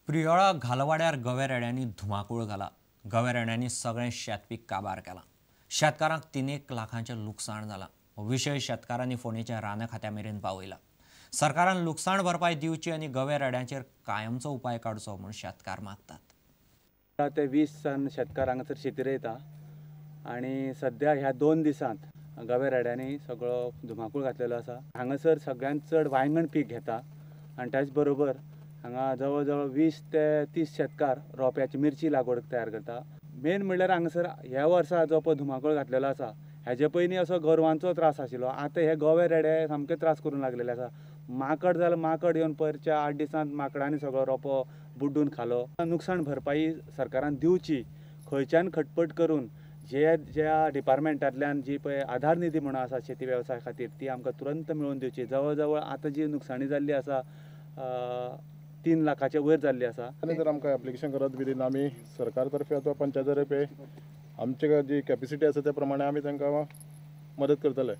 प्रियोळा घालवाड्यार गवेरेड्यांनी धुमाकूळ घाला. गवेरेड्यांनी सगळें शेतपीक काबार केलां. शेतकारांक 3 लाखांचें लुकसाण जालां. हो विशय शेतकारांनी फोंडेच्या रान खात्या मेरेन पावयला. सरकारान लुकसाण भरपाय दिवची आनी गवेरेड्यांचेर कायमचो उपाय काडचो म्हूण शेतकार मागतात. ते 20 जण शेतकार हांगासर शेती रोयता आनी सध्या ह्या 2 दिसांत गवेरेड्यांनी सगळो धुमाकूळ घातलेलो आसा. हांगासर सगळ्यांत चड वांयगण पीक घेता आनी त्याच बरोबर हांगा जवळ जवळ 20 ते 30 शेतकार रोंप्याची मिरची लागवड तयार करता. मेन म्हणल्यार हांगासर ह्या वर्सा जो पळय धुमाकूळ घातलेलो आसा हेजे पयलीं असो गोरवांचो त्रास आशिल्लो. आतां हे गवेरेडे सामके त्रास करूंक लागलेले आसा. माकड जाल्यार माकड येवन परच्या 8 दिसांत माकडांनी सगळो रोंपो बुड्डून खालो. नुकसाण भरपाई सरकारान दिवची, खंयच्यान खटपट करून ज्या डिपार्टमेंटांतल्यान जी पळय आधार निधी म्हणून आसा शेती वेवसाय खातीर ती आमकां तुरंत मेळोवन दिवची. जवळ जवळ आतां जी नुकसाणी जाल्ली आसा 3 लाखाच्या वयर जाल्ली आसा. आनी जर आमकां एप्लिकेशन करत विदीन आमी सरकार तर्फे अथवा पंचायत तर्फे आमची जी कॅपेसिटी आसा त्या प्रमाणे आमी तांकां मदत करतले.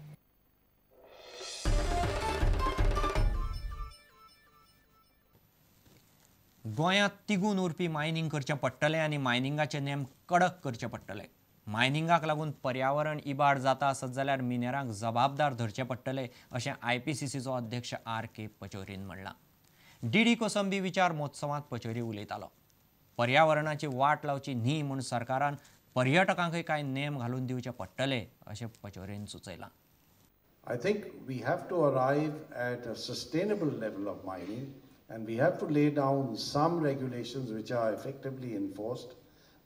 गोंयांत तिगून उरपी मायनिंग करचें पडटलें आनी मायनिंगाचे नेम कडक करचे पडटले. मायनिंगाक लागून पर्यावरण इबाड जाता आसत जाल्यार मिनेरांक जबाबदार धरचे पडटले अशें IPCCचो अध्यक्ष R.K. पचौरीन म्हणलां. DD कोसंबी विचार महोत्सवांत पचौरी उलयतालो. पर्यावरणाची वाट लावची न्ही म्हूण सरकारान पर्यटकांकय कांय नेम घालून दिवचे पडटले अशें पचौरीन सुचयलां. I think we have to arrive at a sustainable level of mining, and we have to lay down some regulations which are effectively enforced,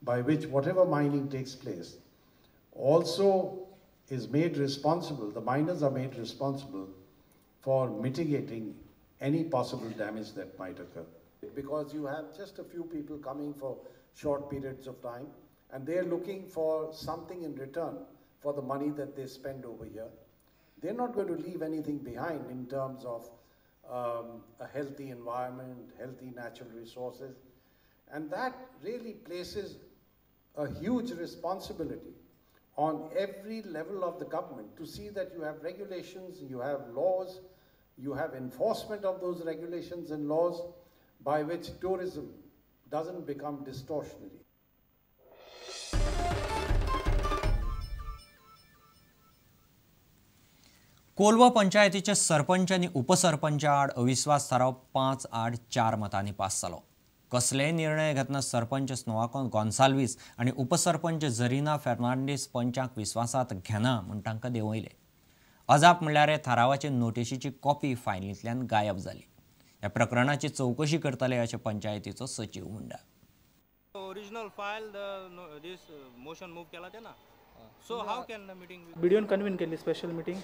by which whatever mining takes place also is made responsible, the miners are made responsible for mitigating any possible damage that might occur. Because you have just a few people coming for short periods of time and they are looking for something in return for the money that they spend over here. They're not going to leave anything behind in terms of a healthy environment, healthy natural resources, and that really places a huge responsibility on every level of the government to see that you have regulations, you have laws, you have enforcement of those regulations and laws by which tourism doesn't become distortionary. Kolwa पंचायतीचे सरपंच आनी उपसरपंच आड अविश्वास थाराव 5-8-4 मतांनी pass जालो. कसलेय निर्णय घेतना सरपंच स्नोवाको गोन्साल्वीस आनी उपसरपंच झरीना फेर्नांडीस पंचांक विश्वासांत घेना म्हूण तांकां देंवयले. अजाप म्हणल्यार हे थारावाचे नोटीशीची कॉपी फायलींतल्यान गायब जाली. ह्या प्रकरणाची चवकशी करतले अशें पंचायतीचो सचिव म्हणटा. ओरिजिनल फायल दिस मोशन मूव केला ते ना. So how can the meeting be? BDO convene केली special meeting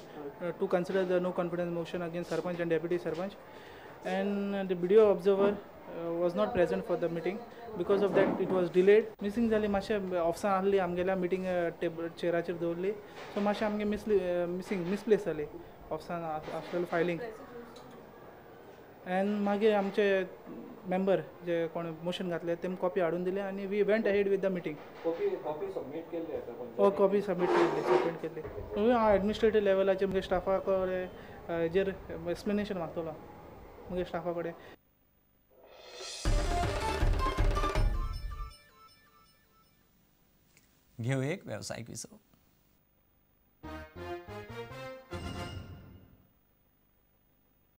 to consider the no confidence motion against Sarpanch and Deputy Sarpanch, and the BDO observer was not present for the meeting. Because of that it was delayed. Missing जाली मातशे ऑफिसान आहली आमगेल्या meeting table चेराचेर दवरली, so मातशे आमगे misplace जाली ऑफिसान आसलेलो फायलींग. एंड मागीर आमचे मेंबर जे कोण मोशन घातले तेम कॉपी हाडून दिले आनी we went ahead with the meeting. Copy submit केली. कॉपी सबमीट केली. हांव एडमिनिस्ट्रेटिव्ह लेवलाचे मुगे स्टाफा कडेन हेजेर एक्सप्लेनेशन मागतलो मुगे स्टाफा कडेन. घेऊ एक वेवसायीक विसव.